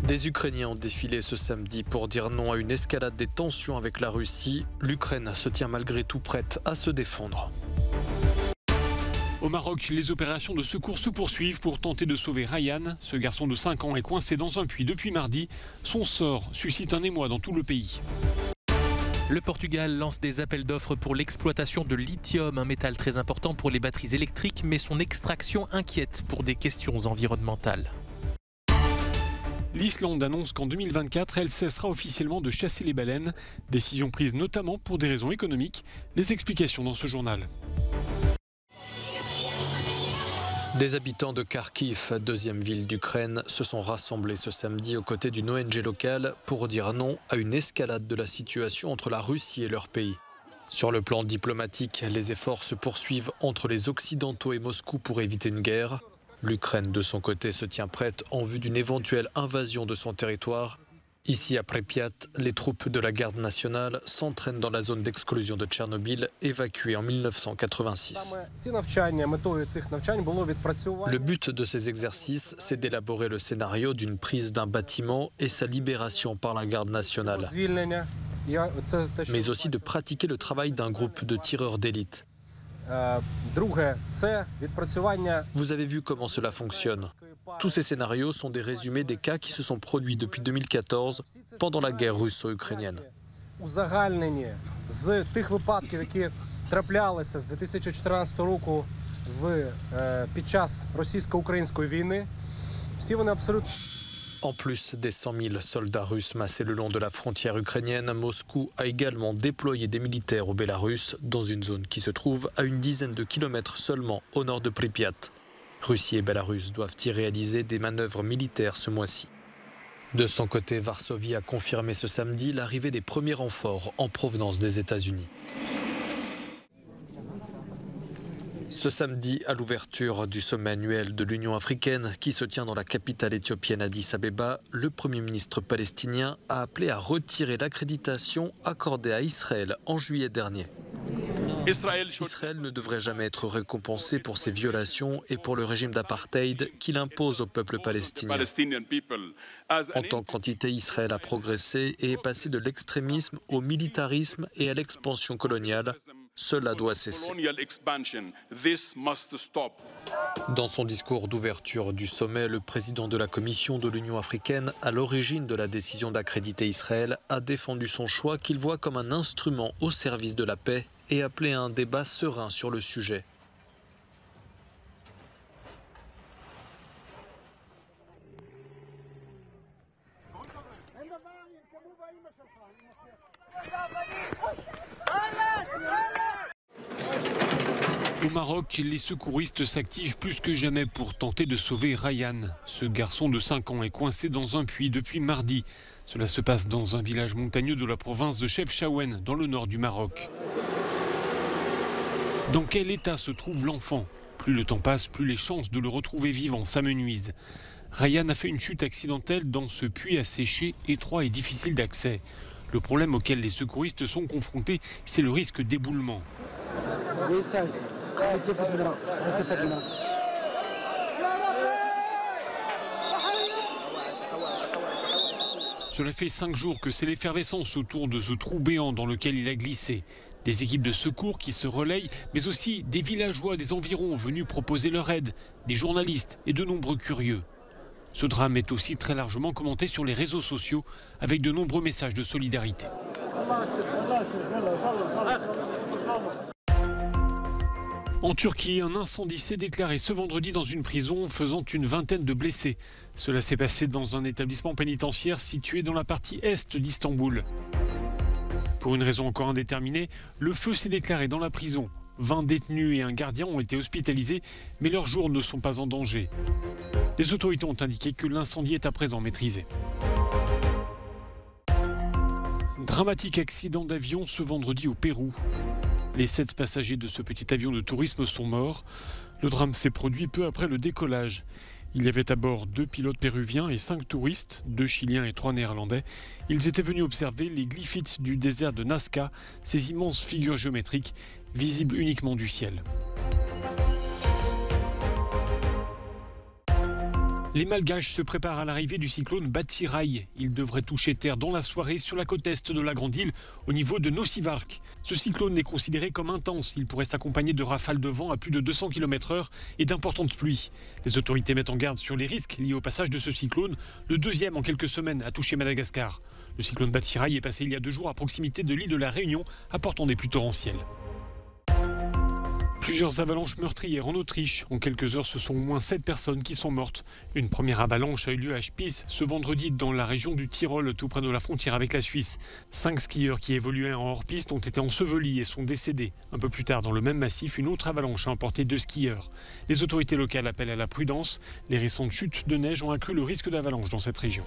Des Ukrainiens ont défilé ce samedi pour dire non à une escalade des tensions avec la Russie. L'Ukraine se tient malgré tout prête à se défendre. Au Maroc, les opérations de secours se poursuivent pour tenter de sauver Ryan. Ce garçon de 5 ans est coincé dans un puits depuis mardi. Son sort suscite un émoi dans tout le pays. Le Portugal lance des appels d'offres pour l'exploitation de lithium, un métal très important pour les batteries électriques, mais son extraction inquiète pour des questions environnementales. L'Islande annonce qu'en 2024, elle cessera officiellement de chasser les baleines. Décision prise notamment pour des raisons économiques. Les explications dans ce journal. Des habitants de Kharkiv, deuxième ville d'Ukraine, se sont rassemblés ce samedi aux côtés d'une ONG locale pour dire non à une escalade de la situation entre la Russie et leur pays. Sur le plan diplomatique, les efforts se poursuivent entre les Occidentaux et Moscou pour éviter une guerre. L'Ukraine, de son côté, se tient prête en vue d'une éventuelle invasion de son territoire. Ici, à Pripyat, les troupes de la garde nationale s'entraînent dans la zone d'exclusion de Tchernobyl, évacuée en 1986. Le but de ces exercices, c'est d'élaborer le scénario d'une prise d'un bâtiment et sa libération par la garde nationale, mais aussi de pratiquer le travail d'un groupe de tireurs d'élite. Vous avez vu comment cela fonctionne. Tous ces scénarios sont des résumés des cas qui se sont produits depuis 2014 pendant la guerre russo-ukrainienne. En plus des 100 000 soldats russes massés le long de la frontière ukrainienne, Moscou a également déployé des militaires au Bélarus, dans une zone qui se trouve à une dizaine de kilomètres seulement au nord de Pripyat. Russie et Bélarus doivent y réaliser des manœuvres militaires ce mois-ci. De son côté, Varsovie a confirmé ce samedi l'arrivée des premiers renforts en provenance des États-Unis. Ce samedi, à l'ouverture du sommet annuel de l'Union africaine qui se tient dans la capitale éthiopienne Addis Abeba, le Premier ministre palestinien a appelé à retirer l'accréditation accordée à Israël en juillet dernier. Israël ne devrait jamais être récompensé pour ses violations et pour le régime d'apartheid qu'il impose au peuple palestinien. En tant qu'entité, Israël a progressé et est passé de l'extrémisme au militarisme et à l'expansion coloniale. Cela doit cesser. Dans son discours d'ouverture du sommet, le président de la Commission de l'Union africaine, à l'origine de la décision d'accréditer Israël, a défendu son choix qu'il voit comme un instrument au service de la paix et appelé à un débat serein sur le sujet. Au Maroc, les secouristes s'activent plus que jamais pour tenter de sauver Ryan. Ce garçon de 5 ans est coincé dans un puits depuis mardi. Cela se passe dans un village montagneux de la province de Chefchaouen, dans le nord du Maroc. Dans quel état se trouve l'enfant? Plus le temps passe, plus les chances de le retrouver vivant s'amenuisent. Ryan a fait une chute accidentelle dans ce puits asséché, étroit et difficile d'accès. Le problème auquel les secouristes sont confrontés, c'est le risque d'éboulement. Cela fait 5 jours que c'est l'effervescence autour de ce trou béant dans lequel il a glissé. Des équipes de secours qui se relayent, mais aussi des villageois des environs venus proposer leur aide, des journalistes et de nombreux curieux. Ce drame est aussi très largement commenté sur les réseaux sociaux avec de nombreux messages de solidarité. En Turquie, un incendie s'est déclaré ce vendredi dans une prison, faisant une vingtaine de blessés. Cela s'est passé dans un établissement pénitentiaire situé dans la partie est d'Istanbul. Pour une raison encore indéterminée, le feu s'est déclaré dans la prison. 20 détenus et un gardien ont été hospitalisés, mais leurs jours ne sont pas en danger. Les autorités ont indiqué que l'incendie est à présent maîtrisé. Dramatique accident d'avion ce vendredi au Pérou. Les 7 passagers de ce petit avion de tourisme sont morts. Le drame s'est produit peu après le décollage. Il y avait à bord 2 pilotes péruviens et 5 touristes, 2 Chiliens et 3 Néerlandais. Ils étaient venus observer les glyphites du désert de Nazca, ces immenses figures géométriques visibles uniquement du ciel. Les Malgaches se préparent à l'arrivée du cyclone Batsirai. Il devrait toucher terre dans la soirée sur la côte est de la Grande Île, au niveau de Nosivark. Ce cyclone est considéré comme intense. Il pourrait s'accompagner de rafales de vent à plus de 200 km/h et d'importantes pluies. Les autorités mettent en garde sur les risques liés au passage de ce cyclone, le deuxième en quelques semaines à toucher Madagascar. Le cyclone Batsirai est passé il y a 2 jours à proximité de l'île de la Réunion, apportant des pluies torrentielles. Plusieurs avalanches meurtrières en Autriche. En quelques heures, ce sont au moins 7 personnes qui sont mortes. Une première avalanche a eu lieu à Spies ce vendredi dans la région du Tyrol, tout près de la frontière avec la Suisse. 5 skieurs qui évoluaient en hors-piste ont été ensevelis et sont décédés. Un peu plus tard, dans le même massif, une autre avalanche a emporté 2 skieurs. Les autorités locales appellent à la prudence. Les récentes chutes de neige ont accru le risque d'avalanche dans cette région.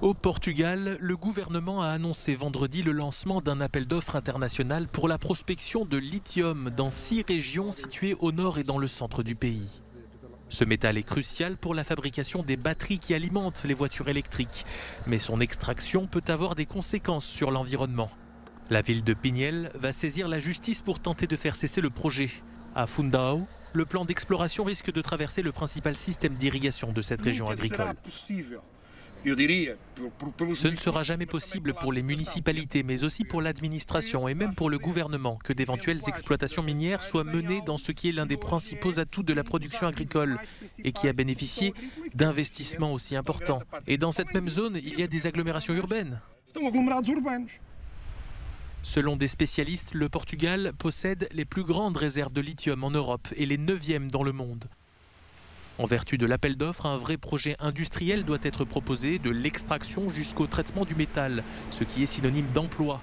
Au Portugal, le gouvernement a annoncé vendredi le lancement d'un appel d'offres international pour la prospection de lithium dans 6 régions situées au nord et dans le centre du pays. Ce métal est crucial pour la fabrication des batteries qui alimentent les voitures électriques, mais son extraction peut avoir des conséquences sur l'environnement. La ville de Pinhel va saisir la justice pour tenter de faire cesser le projet. À Fundão, le plan d'exploration risque de traverser le principal système d'irrigation de cette région agricole. Ce ne sera jamais possible pour les municipalités, mais aussi pour l'administration et même pour le gouvernement que d'éventuelles exploitations minières soient menées dans ce qui est l'un des principaux atouts de la production agricole et qui a bénéficié d'investissements aussi importants. Et dans cette même zone, il y a des agglomérations urbaines. Selon des spécialistes, le Portugal possède les plus grandes réserves de lithium en Europe et les 9e dans le monde. En vertu de l'appel d'offres, un vrai projet industriel doit être proposé, de l'extraction jusqu'au traitement du métal, ce qui est synonyme d'emploi.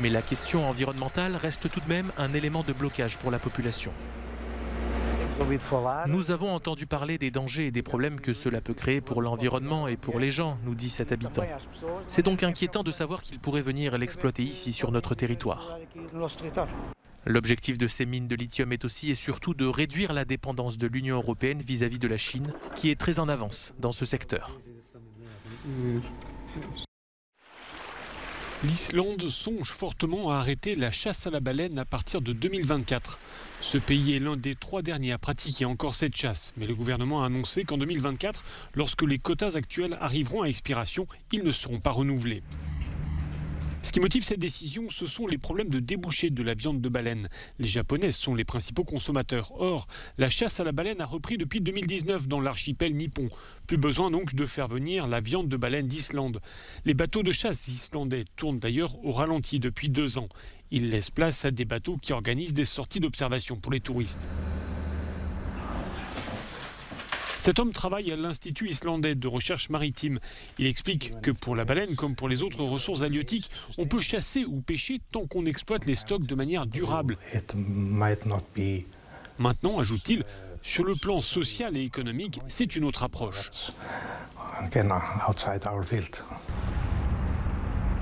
Mais la question environnementale reste tout de même un élément de blocage pour la population. Nous avons entendu parler des dangers et des problèmes que cela peut créer pour l'environnement et pour les gens, nous dit cet habitant. C'est donc inquiétant de savoir qu'ils pourraient venir l'exploiter ici, sur notre territoire. L'objectif de ces mines de lithium est aussi et surtout de réduire la dépendance de l'Union européenne vis-à-vis de la Chine, qui est très en avance dans ce secteur. L'Islande songe fortement à arrêter la chasse à la baleine à partir de 2024. Ce pays est l'un des 3 derniers à pratiquer encore cette chasse. Mais le gouvernement a annoncé qu'en 2024, lorsque les quotas actuels arriveront à expiration, ils ne seront pas renouvelés. Ce qui motive cette décision, ce sont les problèmes de débouchés de la viande de baleine. Les Japonais sont les principaux consommateurs. Or, la chasse à la baleine a repris depuis 2019 dans l'archipel nippon. Plus besoin donc de faire venir la viande de baleine d'Islande. Les bateaux de chasse islandais tournent d'ailleurs au ralenti depuis 2 ans. Ils laissent place à des bateaux qui organisent des sorties d'observation pour les touristes. Cet homme travaille à l'Institut islandais de recherche maritime. Il explique que pour la baleine, comme pour les autres ressources halieutiques, on peut chasser ou pêcher tant qu'on exploite les stocks de manière durable. Maintenant, ajoute-t-il, sur le plan social et économique, c'est une autre approche.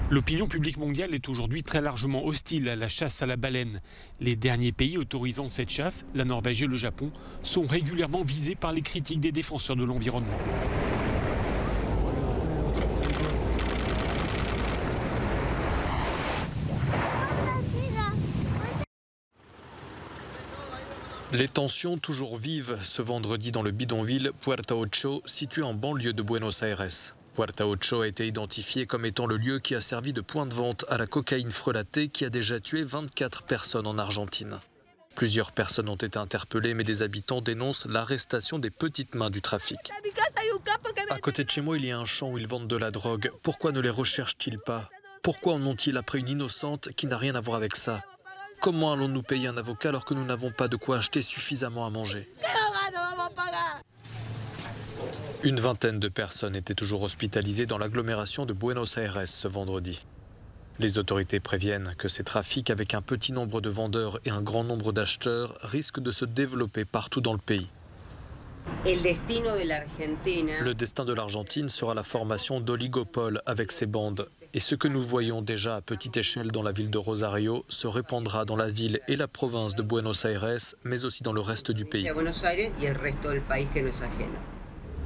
L'opinion publique mondiale est aujourd'hui très largement hostile à la chasse à la baleine. Les derniers pays autorisant cette chasse, la Norvège et le Japon, sont régulièrement visés par les critiques des défenseurs de l'environnement. Les tensions toujours vives ce vendredi dans le bidonville Puerta Ocho, situé en banlieue de Buenos Aires. Puerta Ocho a été identifié comme étant le lieu qui a servi de point de vente à la cocaïne frelatée qui a déjà tué 24 personnes en Argentine. Plusieurs personnes ont été interpellées, mais des habitants dénoncent l'arrestation des petites mains du trafic. À côté de chez moi, il y a un champ où ils vendent de la drogue. Pourquoi ne les recherchent-ils pas? Pourquoi en ont-ils après une innocente qui n'a rien à voir avec ça? Comment allons-nous payer un avocat alors que nous n'avons pas de quoi acheter suffisamment à manger? Une vingtaine de personnes étaient toujours hospitalisées dans l'agglomération de Buenos Aires ce vendredi. Les autorités préviennent que ces trafics, avec un petit nombre de vendeurs et un grand nombre d'acheteurs, risquent de se développer partout dans le pays. Le destin de l'Argentine sera la formation d'oligopoles avec ces bandes. Et ce que nous voyons déjà à petite échelle dans la ville de Rosario se répandra dans la ville et la province de Buenos Aires, mais aussi dans le reste du pays.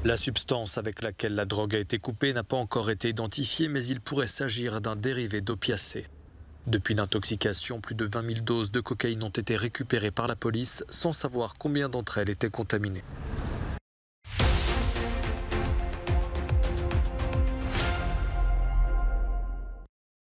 La substance avec laquelle la drogue a été coupée n'a pas encore été identifiée, mais il pourrait s'agir d'un dérivé d'opiacés. Depuis l'intoxication, plus de 20 000 doses de cocaïne ont été récupérées par la police sans savoir combien d'entre elles étaient contaminées.